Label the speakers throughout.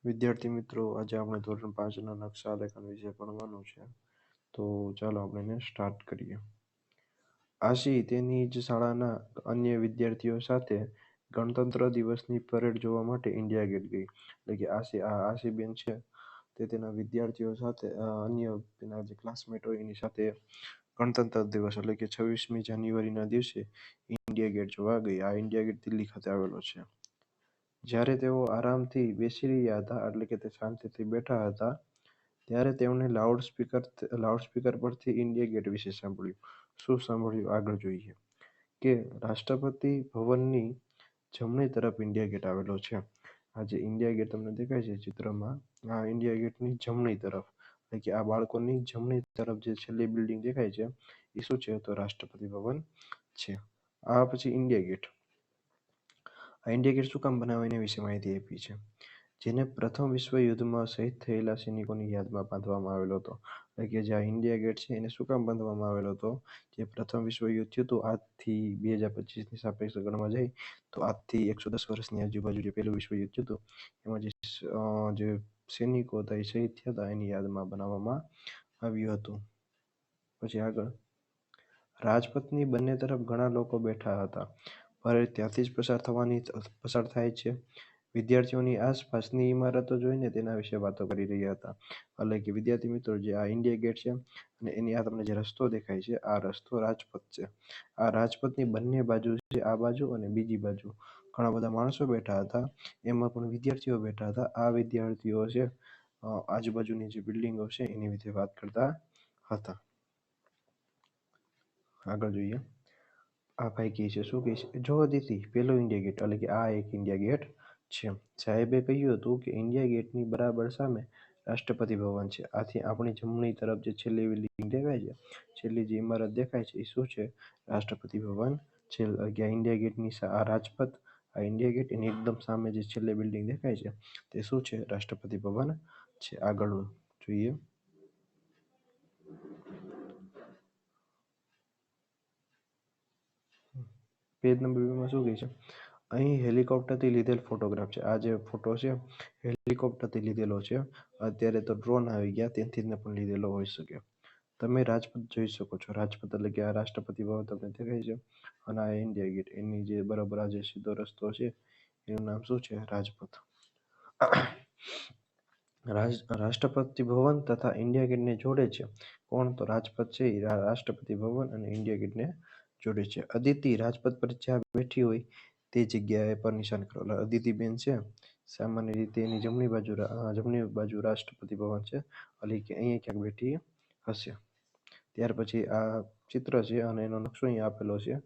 Speaker 1: વિદ્યાર્થી મિત્રો, આજે આપણે ધોરણ 5ના નકશા આલેખન વિશે ભણવાનું છે. તો ચાલો આપણે એને સ્ટાર્ટ કરીએ. આશી તેની જ શાળાના અન્ય વિદ્યાર્થીઓ સાથે ગણતંત્ર દિવસની પરેડ જોવા માટે ઇન્ડિયા ગેટ ગઈ. એટલે કે આશીબેન છે તે તેના વિદ્યાર્થીઓ સાથે અન્ય તેના જે ક્લાસમેટ હોય એની સાથે ગણતંત્ર દિવસ એટલે કે 26મી જાન્યુઆરીના દિવસે ઇન્ડિયા ગેટ જોવા ગઈ. આ ઇન્ડિયા ગેટ દિલ્હી ખાતે આવેલો છે. જ્યારે તેઓ આરામથી બેસી રહ્યા હતા એટલે કે તે શાંતિથી બેઠા હતા ત્યારે તેમણે લાઉડસ્પીકર પરથી ઇન્ડિયા ગેટ વિશે સાંભળ્યું. શું સાંભળ્યું આગળ જોઈએ. કે રાષ્ટ્રપતિ ભવનની જમણી તરફ ઇન્ડિયા ગેટ આવેલો છે. આ જે ઇન્ડિયા ગેટ તમને દેખાય છે ચિત્રમાં, આ ઇન્ડિયા ગેટની જમણી તરફ એટલે કે આ બાળકોની જમણી તરફ જે છેલ્લી બિલ્ડિંગ દેખાય છે એ શું છે તો રાષ્ટ્રપતિ ભવન છે. આ પછી ઇન્ડિયા ગેટ. આ ઇન્ડિયા ગેટ શું કામ બનાવ્યો એના વિશે માહિતી આપી છે. જેને પ્રથમ વિશ્વ યુદ્ધમાં શહીદ થયેલા સૈનિકોની યાદમાં બાંધવામાં આવેલો હતો. એટલે કે જે આ ઇન્ડિયા ગેટ છે એને શું કામ બાંધવામાં આવેલો હતો, જે પ્રથમ વિશ્વ યુદ્ધ થયું હતું આજથી 2025ની સાપેક્ષે ગણવા જાય તો આજથી 110 વર્ષની આજુબાજુ જે પહેલું વિશ્વ યુદ્ધ થયું હતું એમાં જે સૈનિકો હતા એ શહીદ થયા હતા એની યાદમાં બનાવવામાં આવ્યું હતું. પછી આગળ, રાજપથની બંને તરફ ઘણા લોકો બેઠા હતા. પરેડ ત્યાંથી જ પસાર થાય છે. વિદ્યાર્થીઓની આસપાસની ઇમારતો જોઈને તેના વિશે વાતો કરી રહ્યા હતા. એટલે કે વિદ્યાર્થી મિત્રો, જે આ ઇન્ડિયા ગેટ છે અને એની આ તમને જે રસ્તો દેખાય છે આ રસ્તો રાજપથ છે. આ રાજપથની બંને બાજુ છે, આ બાજુ અને બીજી બાજુ ઘણા બધા માણસો બેઠા હતા. એમાં પણ વિદ્યાર્થીઓ બેઠા હતા. આ વિદ્યાર્થીઓ છે આજુબાજુની જે બિલ્ડિંગો છે એની વિશે વાત કરતા હતા. આગળ જોઈએ. આ ભાઈ કહે છે, શું કહે છે, જો અદિતિ પેલો ઇન્ડિયા ગેટ એટલે કે આ એક ઇન્ડિયા ગેટ છે. સાહેબે કહ્યું હતું કે ઇન્ડિયા ગેટની બરાબર સામે રાષ્ટ્રપતિ ભવન છે. આથી આપણી જમણી તરફ જે છેલ્લી બિલ્ડિંગ દેખાય છે, છેલ્લી જે ઇમારત દેખાય છે એ શું છે, રાષ્ટ્રપતિ ભવન છે. આ ઇન્ડિયા ગેટની આ રાજપથ, આ ઇન્ડિયા ગેટ એની એકદમ સામે જે છેલ્લી બિલ્ડિંગ દેખાય છે તે શું છે, રાષ્ટ્રપતિ ભવન છે. આગળ જોઈએ. પેજ નંબર 2 માં શું કહે છે, અહીં હેલિકોપ્ટરથી લીધેલ ફોટોગ્રાફ છે. આ જે ફોટો છે હેલિકોપ્ટરથી લીધેલો છે. અત્યારે તો ડ્રોન આવી ગયા તેથી પણ લીધેલો હોઈ શકે. તમે રાજપથ જોઈ શકો છો. રાજપથ એટલે કે આ રાષ્ટ્રપતિ ભવન તમને દેખાય છે અને આ ઇન્ડિયા ગેટ એની જે બરાબર આ જે સીધો રસ્તો છે એનું નામ શું છે, રાજપથ. રાષ્ટ્રપતિ ભવન તથા ઇન્ડિયા ગેટને જોડે છે કોણ, તો રાજપથ છે એ રાષ્ટ્રપતિ ભવન અને ઇન્ડિયા ગેટને જોડે છે. અદિતિ રાજપથ પર જ્યાં બેઠી હોય તે જગ્યાએ પર નિશાન કરો. એટલે અદિતિબેન છે સામાન્ય રીતે એની જમણી બાજુ રાષ્ટ્રપતિ ભવન છે એટલે કે અહીંયા ક્યાંક બેઠી હશે. ત્યાર પછી આ ચિત્ર છે અને એનો નકશો અહીંયા આપેલો છે.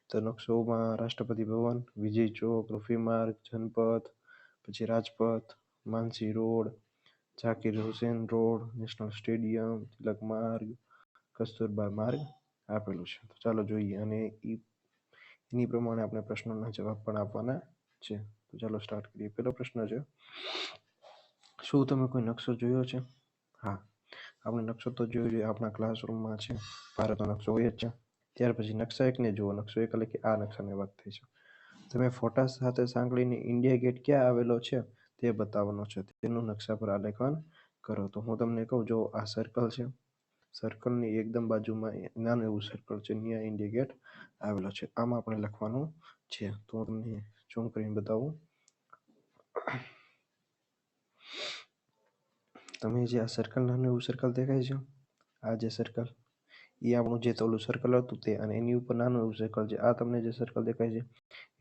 Speaker 1: તો નકશોમાં રાષ્ટ્રપતિ ભવન, વિજય ચોક, રૂફી માર્ગ, જનપથ, પછી Rajpath, Mansi road, Zakir Hussain road, national stadium, Tilak Marg, Kasturba માર્ગ આપેલું છે. તો ચાલો જોઈએ અને એની પ્રમાણે આપણે પ્રશ્નોના જવાબ પણ આપવાના છે. તો ચાલો સ્ટાર્ટ કરીએ. પહેલો પ્રશ્ન છે, શું તમે કોઈ નકશો જોયો છે? હા, આપણે નકશો તો જોયો જોઈએ, આપણા ક્લાસરૂમમાં છે, ભારતનો નકશો હોય જ છે. ત્યાર પછી નકશા 1 ને જુઓ. નકશો 1 એટલે કે આ નકશાની વાત થઈ છે. તમે ફોટા સાથે સાંકળીને ઇન્ડિયા ગેટ ક્યાં આવેલો છે તે બતાવવાનો છે. તેનું નકશા પર આલેખન કરો. તો હું તમને કહું, જો આ સર્કલ છે, સર્કલની એકદમ બાજુમાં નાનું એવું સર્કલ છે, ત્યાં ઇન્ડિયા ગેટ આવેલો છે. આમાં આપણે લખવાનું છે. તો હું તમને ઝૂમ કરીને બતાવું. તમે જે આ સર્કલ, નાનું એવું સર્કલ દેખાય છે, આ જે સર્કલ એ આપણું જે ઓલું સર્કલ હતું તે, અને એની ઉપર નાનું એવું સર્કલ છે. આ તમને જે સર્કલ દેખાય છે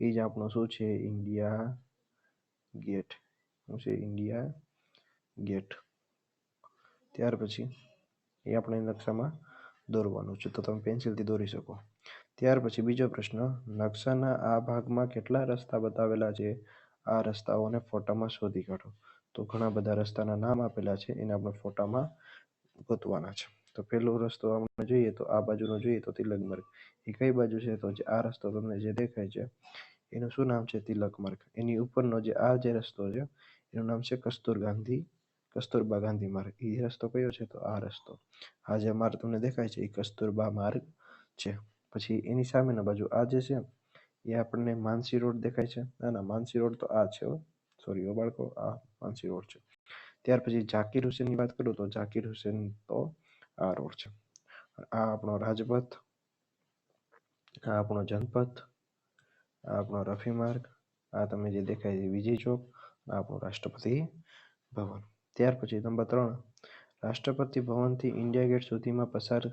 Speaker 1: એ જ આપણું શું છે, ઇન્ડિયા ગેટ. શું છે, ઇન્ડિયા ગેટ. ત્યાર પછી એ આપણે નકશામાં દોરવાનું છે. તો તમે પેન્સિલથી દોરી શકો. ત્યાર પછી બીજો પ્રશ્ન, નકશાના આ ભાગમાં કેટલા રસ્તા બતાવેલા છે? આ રસ્તાઓને ફોટામાં શોધી કાઢો. તો ઘણા બધા રસ્તાના નામ આપેલા છે, એને આપણે ફોટામાં ગોતવાના છે. તો પહેલો રસ્તો આપણે જોઈએ તો આ બાજુનો જોઈએ તો તિલક માર્ગ. એ કઈ બાજુ છે? તો જે આ રસ્તો તમને જે દેખાય છે એનું શું નામ છે? તિલક માર્ગ. એની ઉપરનો જે આ જે રસ્તો છે એનું નામ છે કસ્તુરબા ગાંધી માર્ગ. એ રસ્તો કયો છે? તો આ રસ્તો. આ જે માર્ગ તમને દેખાય છે એ કસ્તુરબા માર્ગ છે. પછી એની સામેના બાજુ આ જે છે એ આપણને માનસી રોડ દેખાય છે. ના, માનસી રોડ તો આ છે, સોરી બાળકો, આ માનસી રોડ છે. ત્યાર પછી ઝાકીર હુસેનની વાત કરું તો ઝાકીર હુસેન તો આ રોડ છે. આ આપણો રાજપથ, આ આપણો જનપથ, આ આપણો રફી માર્ગ, આ તમને જે દેખાય છે વિજય ચોક, આ આપણું રાષ્ટ્રપતિ ભવન. ત્યાર પછી નંબર 3, રાષ્ટ્રપતિ ભવનથી ઇન્ડિયા ગેટ સુધીમાં પસાર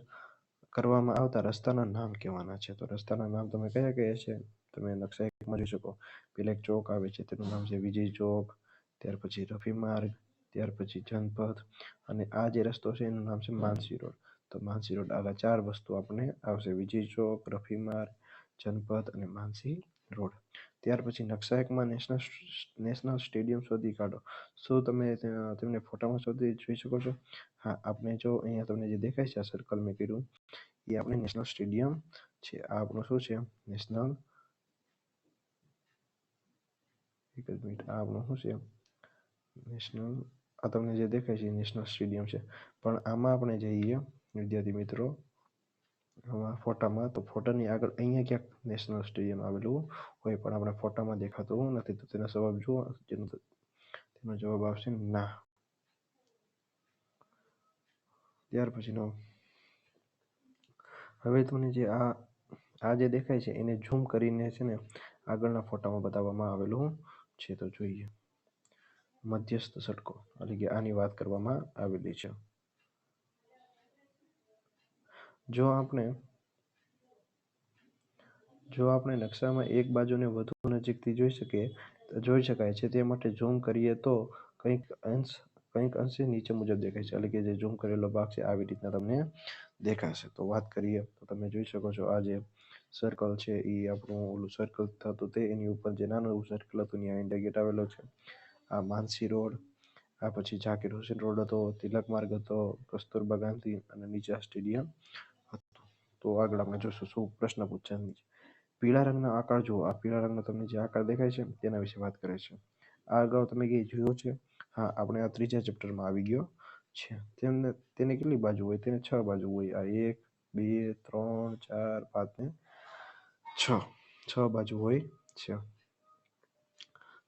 Speaker 1: કરવામાં આવતા રસ્તાના નામ કહેવાના છે. તો રસ્તાના નામ તમે કયા કયા છે તમે નકશા એકમાં જોઈ શકો. પેલા એક ચોક આવે છે તેનું નામ છે વિજય ચોક, ત્યાર પછી રફી માર્ગ, ત્યાર પછી જનપથ, અને આ જે રસ્તો છે એનું નામ છે માનસી રોડ. તો માનસી રોડ, આવા 4 વસ્તુ આપણે આવશે: વિજય ચોક, રફી માર્ગ, જનપથ અને માનસી રોડ. ત્યાર પછી નકશા એકમાં નેશનલ સ્ટેડિયમ શોધી કાઢો. શું તમે તેમને ફોટામાં શોધી જોઈ શકો છો? હા, આપણે જો અહીંયા તમને જે દેખાય છે આ સર્કલ મેં કર્યું એ આપણે નેશનલ સ્ટેડિયમ છે. આ આપણું શું છે? નેશનલ, એક જ મિનિટ, આ આપણું શું છે? નેશનલ, આ તમને જે દેખાય છે નેશનલ સ્ટેડિયમ છે. પણ આમાં આપણે જઈએ વિદ્યાર્થી મિત્રો આમાં ફોટામાં, તો ફોટાની આગળ અહીંયા ક્યાંક નેશનલ સ્ટેડિયમ આવેલું હોય પણ આપણે ફોટામાં દેખાતું નથી. તો તેનો જવાબ જુઓ, તેનો જવાબ આવશે ના. ત્યાર પછીનો, હવે તમને જે આ જે દેખાય છે એને ઝૂમ કરીને છે ને આગળના ફોટામાં બતાવવામાં આવેલું છે. તો જોઈએ, મધ્યસ્થ સડકો એટલે કે આની વાત કરવામાં આવેલી છે. જો આપણે નકશામાં એક બાજુને વધુ નજીકથી જોઈ શકાય છે તે માટે ઝૂમ કરીએ તો કંઈક અંશે નીચે મુજબ દેખાય છે. એટલે કે જે ઝૂમ કરેલો ભાગ છે આવી રીતના તમને દેખાશે. તો વાત કરીએ તો તમે જોઈ શકો છો આ જે સર્કલ છે એ આપણું ઓલું સર્કલ થતું તે એની ઉપર જે નાનું એવું સર્કલ હતું ત્યાં ઇન્ડિયા ગેટ આવેલો છે. આ માનસી રોડ, આ પછી ઝાકીર હુસેન રોડ હતો, તિલક માર્ગ હતો, કસ્તુરબા ગાંધી અને નીચે સ્ટેડિયમ હતું. તો આગળ આપણે જોશું શું પ્રશ્ન પૂછાય. પીળા રંગના આકાર જુઓ. આ પીળા રંગનો તમને જે આકાર દેખાય છે તેના વિશે વાત કરે છે. આ અગાઉ તમે ક્યાંય જોયો છે? હા, આપણે આ 3જા ચેપ્ટરમાં આવી ગયો છે. તેને કેટલી બાજુ હોય? તેને 6 બાજુ હોય. આ 1, 2, 3, 4, 5 ને 6 બાજુ હોય છે.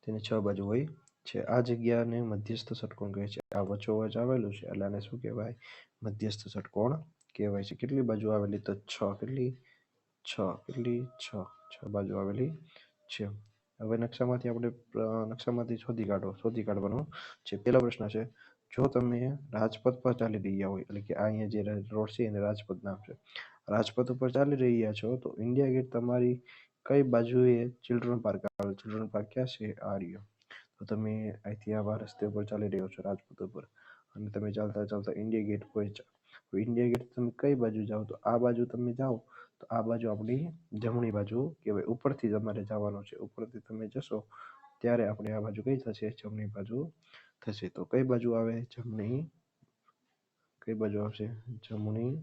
Speaker 1: તેને 6 બાજુ હોય છે. આ જગ્યાને મધ્યસ્થ ષટકોણ કહે છે. આ વચ્ચોવચ આવેલું છે એટલે આને શું કહેવાય? મધ્યસ્થ ષટકોણ કહેવાય છે. કેટલી બાજુ આવેલી? તો 6. કેટલી? 6 બાજુ આવેલી છે. હવે નકશામાંથી શોધી કાઢવાનું છે. પહેલો પ્રશ્ન છે, જો તમે રાજપથ પર ચાલી રહ્યા હોય, એટલે કે આ અહીંયા જે રોડ છે એને રાજપથ નામ છે, રાજપથ ઉપર ચાલી રહ્યા છો તો ઇન્ડિયા ગેટ તમારી કઈ બાજુએ ચિલ્ડ્રન પાર્ક આવેલ? ચિલ્ડ્રન પાર્ક ક્યાં છે? આ રહ્યો. તો તમે અહીંથી આવા રસ્તે ઉપર ચાલી રહ્યો છો રાજપથ ઉપર અને તમે ચાલતા ચાલતા ઇન્ડિયા ગેટ પહોંચ્યા. તો ઇન્ડિયા ગેટ તમે કઈ બાજુ જાઓ? તો આ બાજુ તમે જાઓ તો આ બાજુ આપણી જમણી બાજુ કહેવાય. ઉપરથી તમારે જવાનું છે. ઉપરથી તમે જશો ત્યારે આપણે આ બાજુ કઈ થશે? જમણી બાજુ થશે. તો કઈ બાજુ આવે? જમણી. કઈ બાજુ આવશે? જમણી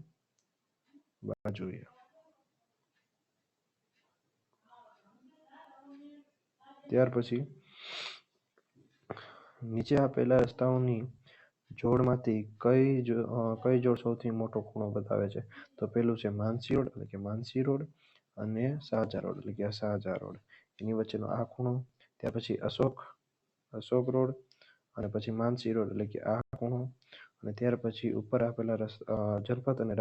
Speaker 1: બાજુએ. ત્યાર પછી નીચે આપેલા રસ્તાઓની જોડમાંથી કઈ જોડ સૌથી મોટો ખૂણો બતાવે છે? તો પેલું છે માનસી રોડ, એટલે કે માનસી રોડ, અને શાહજહાં રોડ, એટલે કે આ શાહજહાં રોડ. એની વચ્ચેનો આ ખૂણો. ત્યાર પછી અશોક રોડ, અને પછી માનસી રોડ, એટલે કે આ ખૂણો. અને ત્યાર પછી ઉપર આપેલા જનપથ અને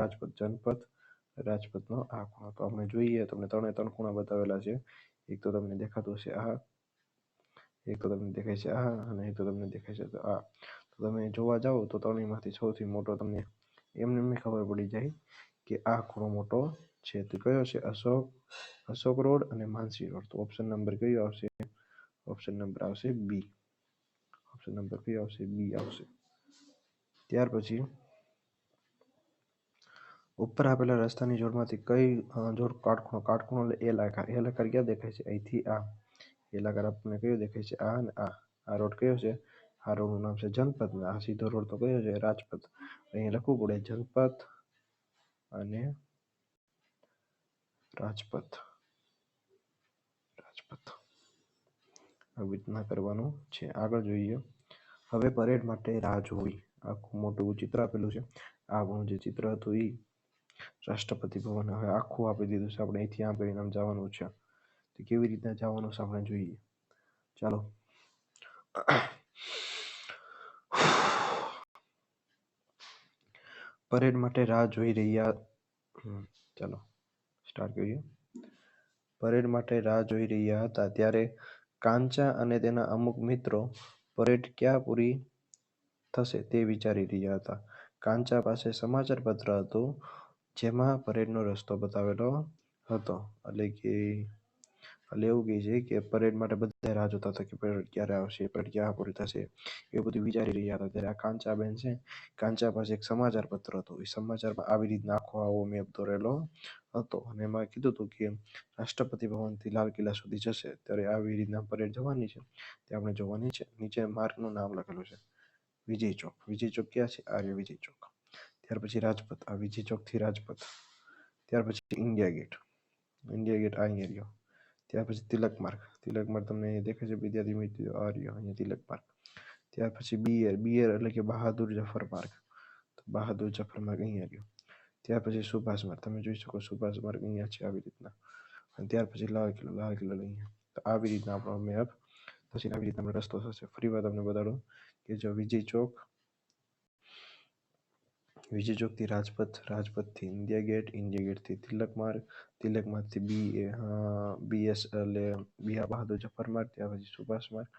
Speaker 1: રાજપથનો આ ખૂણો. તો આપણે જોઈએ, તમને 3 ખૂણા બતાવેલા છે. એક તો તમને દેખાતું હશે આ, એક તો તમને દેખાય છે આ, અને એક તો તમને દેખાય છે આ. તો તમે જોવા જાઓ તો ત્રણેયમાંથી સૌથી મોટો તમને એમને ખબર પડી જાય કે આ ખૂણો મોટો છે. તો કયો છે? અશોક રોડ અને માનસી રોડ. તો ઓપ્શન નંબર કયો આવશે? ઓપ્શન નંબર આવશે બી. ઓપ્શન નંબર કયો આવશે? બી આવશે. ત્યાર પછી ઉપર આપેલા રસ્તાની જોડમાંથી કઈ જોડ કાટખૂણો એલ આકાર ક્યાં દેખાય છે? અહીંથી આ એલ આકાર આપણને કયો દેખાય છે? આ અને આ રોડ કયો છે? આ રોડનું નામ છે જનપથ. આ સીધો રોડ તો કયો છે? રાજપથ. અહીં લખવું પડે જનપથ અને રાજપથ. આવી રીતના કરવાનું છે. આગળ જોઈએ. હવે પરેડ માટે રાહ જોવી. આખું મોટું ચિત્ર આપેલું છે. આપણું જે ચિત્ર હતું એ રાષ્ટ્રપતિ ભવન હવે આખું આપી દીધું છે. આપણે અહીંથી આ પરિણામ જવાનું છે. તો કેવી રીતના જવાનું છે આપણે જોઈએ. ચાલો. પરેડ માટે રાહ જોઈ રહ્યા ચાલો સ્ટાર્ટ કરીએ. પરેડ માટે રાહ જોઈ રહ્યા હતા ત્યારે કાંચા અને તેના અમુક મિત્રો પરેડ ક્યાં પૂરી થશે તે વિચારી રહ્યા હતા. કાંચા પાસે સમાચાર પત્ર હતું જેમાં પરેડનો રસ્તો બતાવેલો હતો. એટલે એવું કહે છે કે પરેડ માટે બધા રાહ જોતા હતા કે પરેડ ક્યારે આવશે, પરેડ ક્યાં પૂરી થશે, એવું બધું વિચારી રહ્યા હતા. ત્યારે આ કાંચાબેન છે, કાંચા પાસે એક સમાચાર પત્ર હતું. એ સમાચારમાં આવી રીતના આવો મેપ દોરેલો હતો અને એમાં કીધું હતું કે રાષ્ટ્રપતિ ભવનથી લાલ કિલ્લા સુધી જશે ત્યારે આવી રીતના પરેડ જવાની છે તે આપણે જોવાની છે. નીચે માર્ગનું નામ લખેલું છે વિજય ચોક. વિજય ચોક ક્યાં છે? આર્ય વિજય ચોક. ત્યાર પછી રાજપથ, આ વિજય ચોક થી રાજપથ. ત્યાર પછી ઇન્ડિયા ગેટ, ઇન્ડિયા ગેટ આ અહીંયા રહ્યો. ત્યાર પછી તિલક માર્ગ, તિલક માર્ગ તમને અહીંયા દેખાય છે વિદ્યાર્થી મિત્રો, આ રહ્યો અહીંયા તિલક માર્ગ. ત્યાર પછી બિયર, બિયર એટલે કે બહાદુર જફર માર્ગ, તો બહાદુર જફર માર્ગ અહીંયા રહ્યો. ત્યાર પછી સુભાષ માર્ગ, તમે જોઈ શકો સુભાષ માર્ગ અહીંયા છે આવી રીતના. અને ત્યાર પછી લાલ કિલ્લો, લાલ કિલ્લો અહીંયા. તો આવી રીતના આપણો મેપ પછી આવી રીતના આપણો રસ્તો થશે. ફરી વાર તમને બતાડું કે જો વિજય ચોક, વિજય ચોક થી રાજપથ, રાજપથ થી ઇન્ડિયા ગેટ, ઇન્ડિયા ગેટ થી તિલક માર્ગ, તિલક માર્ગ થી બીએસ એટલે બહાદુર જફર માર્ગ, ત્યાર પછી સુભાષ માર્ગ.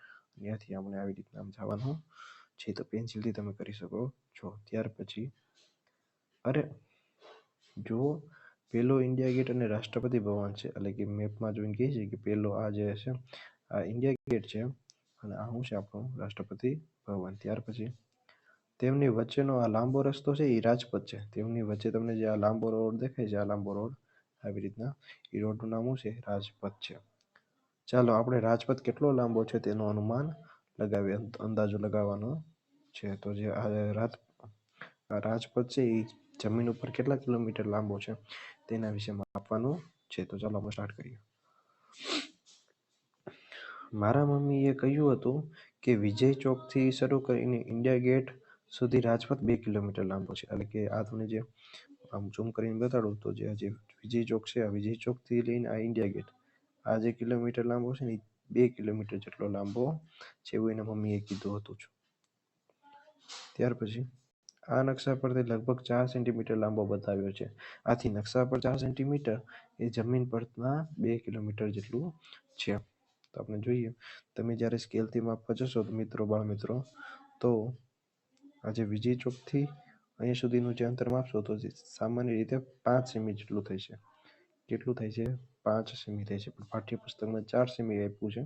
Speaker 1: ત્યાંથી આપણે આવી રીતના જવાનું છે. તો પેન્સિલથી તમે કરી શકો છો. ત્યાર પછી અરે જો પેલો ઇન્ડિયા ગેટ અને રાષ્ટ્રપતિ ભવન છે, એટલે કે મેપમાં જોઈને કહે છે કે પેલો આ જે છે આ ઇન્ડિયા ગેટ છે અને આ શું છે આપણું રાષ્ટ્રપતિ ભવન. ત્યાર પછી તેમની વચ્ચેનો આ લાંબો રસ્તો છે એ રાજપથ છે. તેમની વચ્ચે તમને જે આ લાંબો રોડ દેખાય છે, આ લાંબો રોડ આવી રીતના, એ રોડનું નામ શું છે? રાજપથ છે. ચાલો આપણે રાજપથ કેટલો લાંબો છે તેનું અનુમાન લગાવીએ, અંદાજો લગાવવાનો છે. તો જે આ રાજપથ છે એ જમીન ઉપર કેટલા કિલોમીટર લાંબો છે તેના વિશે માપવાનું છે. તો ચાલો આપણે સ્ટાર્ટ કરીએ. મારા મમ્મીએ કહ્યું હતું કે વિજય ચોકથી શરૂ કરીને ઇન્ડિયા ગેટ સુધી રાજપથ 2 કિલોમીટર લાંબો છે. એટલે કે આ તમને જે આમ ઝૂમ કરીને બતાડું તો જે વિજય ચોક છે, આ વિજય ચોકથી લઈને આ ઇન્ડિયા ગેટ, આ જે કિલોમીટર લાંબો છે ને એ 2 કિલોમીટર જેટલો લાંબો છે એવું એના મમ્મીએ કીધું હતું. ત્યાર પછી આ નકશા પર તે લગભગ 4 સેન્ટીમીટર લાંબો બતાવ્યો છે. આથી નકશા પર 4 સેન્ટીમીટર એ જમીન પરના 2 કિલોમીટર જેટલું છે. તો આપણે જોઈએ, તમે જ્યારે સ્કેલથી માપવા જશો તો મિત્રો, બાળ મિત્રો, તો આજે વિજય ચોકથી અહીંયા સુધીનું જે અંતર માપશો તો સામાન્ય રીતે 5 સેમી જેટલું થાય છે. કેટલું થાય છે? 5 સેમી થાય છે. પણ પાઠ્યપુસ્તકમાં 4 સેમી આપ્યું છે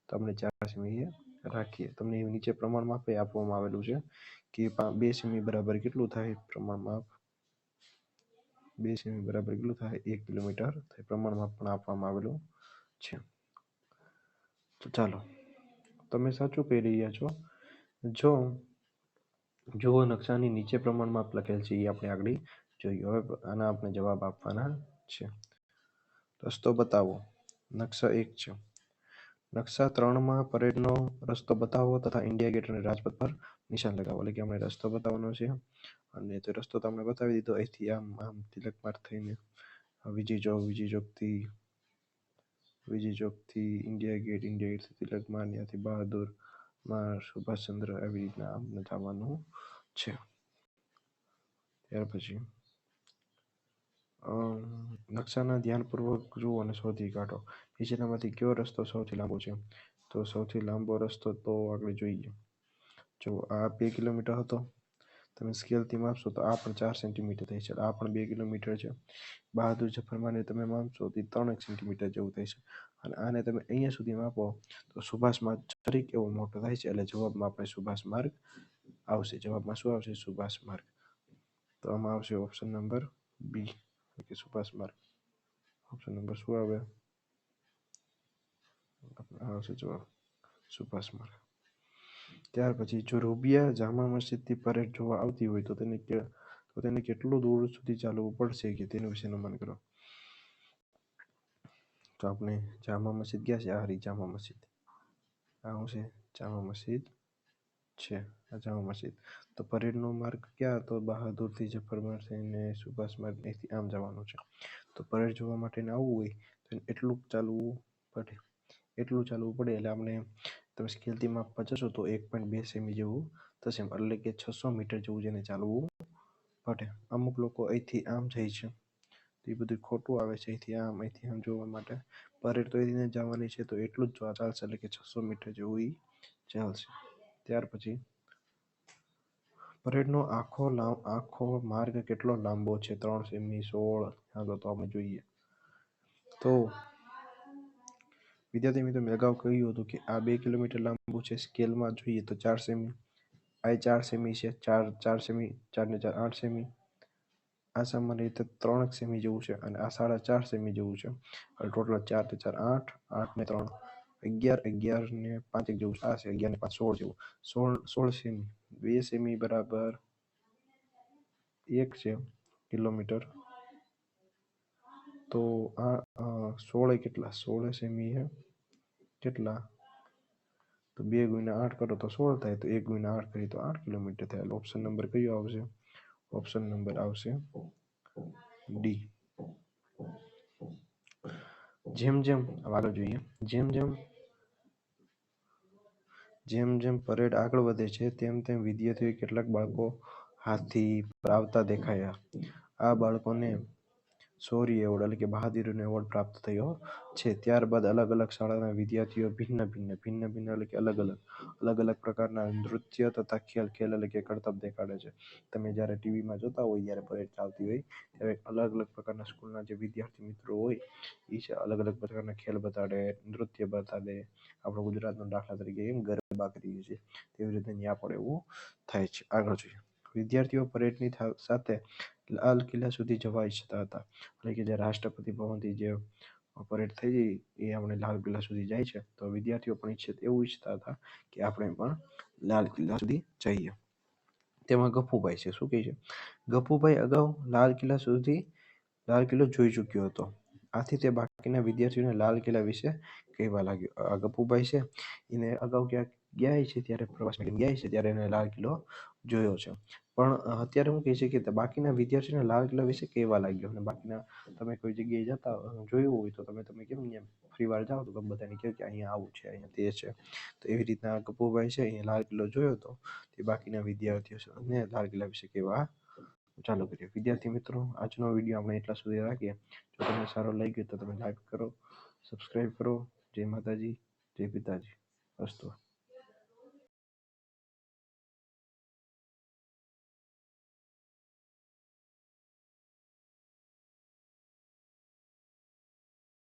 Speaker 1: તો આપણે 4 સેમી રાખીએ. તમને નીચે પ્રમાણ માપ આપવામાં આવેલું છે કે 2 સેમી બરાબર કેટલું થાય? પ્રમાણ માપ 2 સેમી બરાબર કેટલું થાય? 1 કિલોમીટર થાય. પ્રમાણ માપ પણ આપવામાં આવેલું છે. તો ચાલો, તમે સાચું કહી રહ્યા છો. જો જુઓ નકશાની નીચે પ્રમાણ માપ લખેલ છે એ આપણે આગળ જોઈએ. હવે આના આપણે જવાબ આપવાના છે. રસ્તો બતાવો. નકશા 1 છે. નકશા 3માં પરેડનો રસ્તો બતાવો તથા ઇન્ડિયા ગેટ અને રાજપથ પર નિશાન લગાવો. એટલે કે આપણે રસ્તો બતાવવાનો છે અને તે રસ્તો તમને બતાવી દીધો. અહીંથી આમ તિલક માર્ગ થઈને વિજય ચોકથી ઇન્ડિયા ગેટથી તિલક માર્ગ, ત્યાંથી બહાદુર માર્ગ, સુભાષચંદ્ર, આવી રીતના આમને જવાનું છે. ત્યાર પછી નકશાના ધ્યાનપૂર્વક જુઓ અને શોધી કાઢો. નીચેનામાંથી કયો રસ્તો સૌથી લાંબો છે? તો સૌથી લાંબો રસ્તો તો આપણે જોઈએ. જો આ 2 કિલોમીટર હતો, તમે સ્કેલથી માપશો તો આ પણ 4 સેન્ટીમીટર થાય છે. આ પણ 2 કિલોમીટર છે. બહાદુર જફર માર્ગને તમે માપશો તો 3 સેન્ટીમીટર જેવું થાય છે. અને આને તમે અહીંયા સુધી માપો તો સુભાષ માર્ગ જરીક એવો મોટો થાય છે. એટલે જવાબમાં આપણે સુભાષ માર્ગ આવશે. જવાબમાં શું આવશે? સુભાષ માર્ગ. તો આમાં આવશે ઓપ્શન નંબર બી, કે સુભાષ માર્ગ. ઓપ્શન નંબર શું આવે? આવશે જવાબ સુભાષ માર્ગ. ત્યાર પછી જો રૂબિયા જામા મસ્જિદથી પરેડ જોવા આવતી હોય તો તેને કેટલું દૂર સુધી ચાલવું પડશે કે તેનું વિશે અનુમાન કરો. તો આપણે જામા મસ્જિદ ક્યાં છે? આ રહી જામા મસ્જિદ. આ શું છે? જામા મસ્જિદ છે. આ જામા મસ્જિદ. તો પરેડનો માર્ગ ક્યાં હતો? બહાદુરથી જફર માર્ગ થઈને સુભાષ માર્ગ, અહીંથી આમ જવાનું છે. તો પરેડ જોવા માટે આવવું હોય તો એટલું ચાલવું પડે. એટલે આપણે તમે સ્કેલથી માપવા જશો તો 1.2 સેમી જેવું થશે. એટલે કે 600 મીટર જેવું જેને ચાલવું ઘટે. અમુક લોકો અહીંથી આમ જાય છે તો એ બધું ખોટું આવે છે, અહીંથી આમ જોવા માટે. પરેડ તો અહીંથી જવાની છે તો એટલું જ ચાલશે, એટલે કે 600 મીટર જેવું ઈ ચાલશે. ત્યાર પછી પરેડનો આખો માર્ગ કેટલો લાંબો છે? 3 સેમી, 16. હાલો તો આપણે જોઈએ. તો વિદ્યાર્થી મિત્રો, મેં અગાઉ કહ્યું હતું કે આ 2 કિલોમીટર લાંબુ છે. સ્કેલમાં જોઈએ તો 4 સેમી. આ 4 સેમી છે. 4 સેમી, 4 ને 4 8 સેમી. આ સામાન્ય રીતે 3 સેમી જેવું છે અને આ 4.5 સેમી જેવું છે. ટોટલ 4 ને 4 8, 8 ને 3 11, 11 ને 5 જેવું. આ છે 11 ને 5 16 જેવું. 16 સેમી. 2 સેમી બરાબર 1 છે કિલોમીટર. તો આ 16 કેટલા? 16 સેમી હે કેટલા? તો 2 ગુણ્યા 8 કરો તો 16 થાય. તો 1 ગુણ્યા 8 કરીએ તો 8 કિલોમીટર થાય. ઓપ્શન નંબર કયો આવશે? ઓપ્શન નંબર આવશે ડી. જેમ જેમ આગળ જોઈએ, જેમ જેમ પરેડ આગળ વધે છે તેમ તેમ વિદ્યાર્થીઓ કેટલાક બાળકો હાથથી આવતા દેખાયા. આ બાળકોને શૌર્ય એવોર્ડ એટલે કે બહાદુરીનો એવોર્ડ પ્રાપ્ત થયો છે. ત્યારબાદ અલગ અલગ શાળાના વિદ્યાર્થીઓ ભિન્ન ભિન્ન એટલે કે અલગ અલગ પ્રકારના નૃત્ય તથા ખેલ એટલે કે કરતબ દેખાડે છે. તમે જ્યારે ટીવીમાં જોતા હોય, જ્યારે પરેડ ચાલતી હોય ત્યારે અલગ અલગ પ્રકારના સ્કૂલના જે વિદ્યાર્થી મિત્રો હોય એ છે અલગ અલગ પ્રકારના ખેલ બતાડે, નૃત્ય બતાડે. આપણો ગુજરાતનો દાખલા તરીકે એમ ગરબા કરીએ છીએ તેવી રીતે ત્યાં પણ એવું થાય છે. આગળ જોઈએ, વિદ્યાર્થીઓ પરેડની સાથે લાલ કિલ્લા સુધી જવા ઈચ્છતા હતા. એટલે કે જે રાષ્ટ્રપતિ ભવનથી જે પરેડ થઈ એ આપણે લાલ કિલ્લા સુધી જાય છે, તો વિદ્યાર્થીઓ પણ એવું ઈચ્છતા હતા કે આપણે પણ લાલ કિલ્લા સુધી જઈએ. તેમાં ગફુભાઈ છે. શું કહે છે? ગફુભાઈ અગાઉ લાલ કિલ્લો જોઈ ચૂક્યો હતો. આથી તે બાકીના વિદ્યાર્થીઓને લાલ કિલ્લા વિશે કહેવા લાગ્યો. આ ગફુભાઈ છે એને અગાઉ ક્યાંક ગયા છે, ત્યારે પ્રવાસમાં ગયા છે ત્યારે એને લાલ કિલ્લો જોયો છે. પણ અત્યારે હું કહે છે કે બાકીના વિદ્યાર્થીઓને લાલ કિલ્લા વિશે કહેવા લાગ્યો. અને બાકીના તમે કોઈ જગ્યાએ જતા જોયું હોય તો તમે કેમ ફરી વાર જાઓ તો તમે બધાને કહો કે અહીંયા આવું છે, અહીંયા તે છે. તો એવી રીતના ગફુભાઈ છે એ લાલ કિલ્લો જોયો હતો. તે બાકીના વિદ્યાર્થીઓને લાલ કિલ્લા વિશે કહેવા ચાલુ કર્યું. વિદ્યાર્થી મિત્રો, આજનો વિડીયો આપણે એટલા સુધી રાખીએ. જો તમને સારો લાગ્યો તો તમે લાઈક કરો, સબસ્ક્રાઈબ કરો. જય માતાજી, જય પિતાજી. અસ્તુ.